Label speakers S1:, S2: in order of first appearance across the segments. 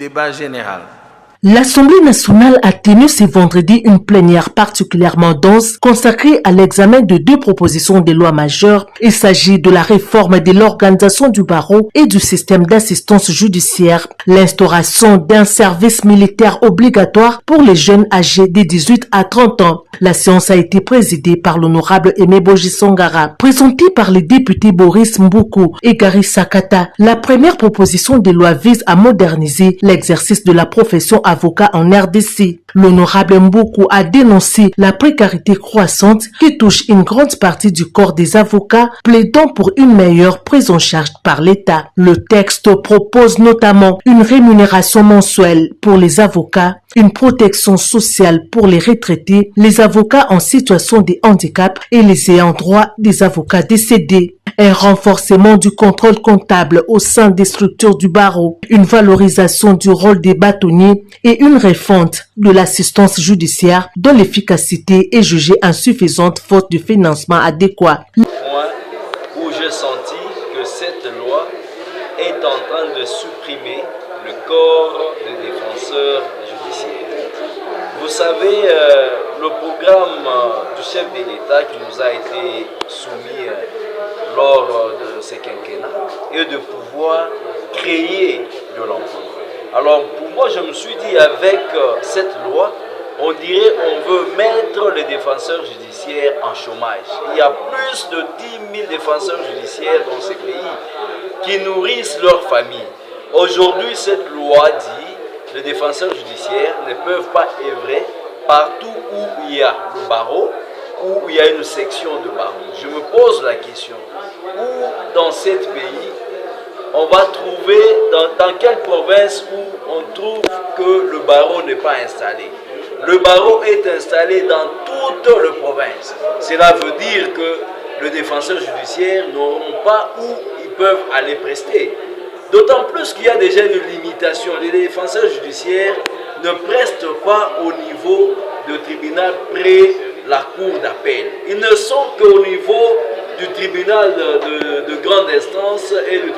S1: débat général.
S2: L'Assemblée nationale a tenu ce vendredi une plénière particulièrement dense consacrée à l'examen de deux propositions de loi majeures. Il s'agit de la réforme de l'organisation du barreau et du système d'assistance judiciaire, l'instauration d'un service militaire obligatoire pour les jeunes âgés de 18 à 30 ans. La séance a été présidée par l'honorable Aimé Boji Songara, présentée par les députés Boris Mboukou et Gary Sakata. La première proposition de loi vise à moderniser l'exercice de la profession avocat en RDC. L'honorable Mboukou a dénoncé la précarité croissante qui touche une grande partie du corps des avocats, plaidant pour une meilleure prise en charge par l'État. Le texte propose notamment une rémunération mensuelle pour les avocats, une protection sociale pour les retraités, les avocats en situation de handicap et les ayants droit des avocats décédés. Un renforcement du contrôle comptable au sein des structures du barreau, une valorisation du rôle des bâtonniers et une refonte de l'assistance judiciaire dont l'efficacité est jugée insuffisante faute de financement adéquat.
S3: Moi, où j'ai senti que cette loi est en train de supprimer le corps des défenseurs judiciaires. Vous savez, le programme du chef de l'État qui nous a été soumis lors de ce quinquennat et de pouvoir créer de l'emploi. Alors pour moi, je me suis dit avec cette loi, on dirait on veut mettre les défenseurs judiciaires en chômage. Il y a plus de 10 000 défenseurs judiciaires dans ce pays qui nourrissent leurs familles. Aujourd'hui, cette loi dit que les défenseurs judiciaires ne peuvent pas œuvrer partout où il y a le barreau, où il y a une section de barreau. Je me pose la question, où dans ce pays, on va trouver, dans quelle province où on trouve que le barreau n'est pas installé? Le barreau est installé dans toute la province. Cela veut dire que les défenseurs judiciaires n'auront pas où ils peuvent aller prester. D'autant plus qu'il y a déjà une limitation. Les défenseurs judiciaires ne prestent pas au niveau du tribunal près la cour d'appel. Ils ne sont qu'au niveau du tribunal de grande instance et du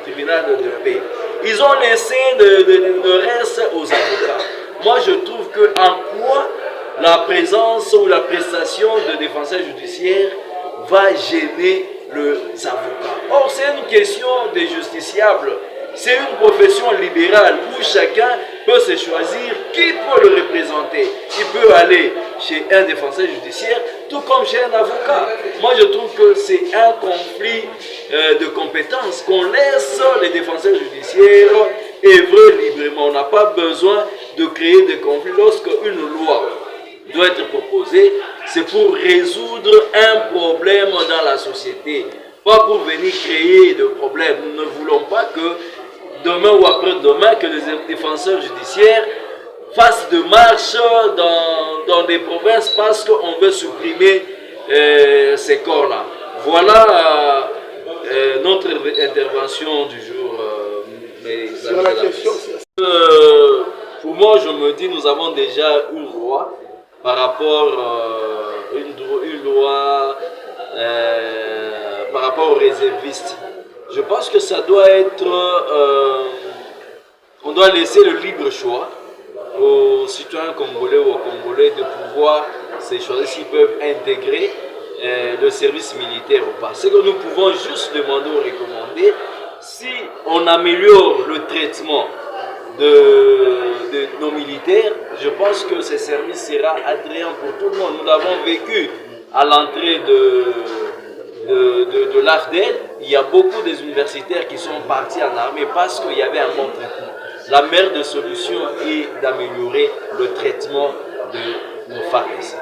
S3: tribunal de paix. Ils ont laissé le reste aux avocats. Moi, je trouve que en quoi la présence ou la prestation de défenseurs judiciaires va gêner les avocats. Or, c'est une question des justiciables. C'est une profession libérale où chacun peut se choisir qui peut le représenter. Il peut aller chez un défenseur judiciaire, tout comme chez un avocat. Moi, je trouve que c'est un conflit de compétences qu'on laisse les défenseurs judiciaires œuvrer librement. On n'a pas besoin de créer des conflits. Lorsqu'une loi doit être proposée, c'est pour résoudre un problème dans la société, pas pour venir créer des problèmes. Nous ne voulons pas que demain ou après-demain, que les défenseurs judiciaires fassent de marche dans des provinces parce qu'on veut supprimer ces corps-là. Voilà notre intervention du jour.
S4: Sur la question,
S3: pour moi, je me dis, nous avons déjà une loi par rapport une loi par rapport aux réservistes. Je pense que ça doit être, on doit laisser le libre choix aux citoyens congolais ou aux Congolais de pouvoir se choisir s'ils peuvent intégrer le service militaire ou pas. Ce que nous pouvons juste demander ou recommander, si on améliore le traitement de nos militaires, je pense que ce service sera attrayant pour tout le monde. Nous l'avons vécu à l'entrée de l'AFDEL. Il y a beaucoup des universitaires qui sont partis en armée parce qu'il y avait un bon traitement. La meilleure des solutions est d'améliorer le traitement de nos FARDC.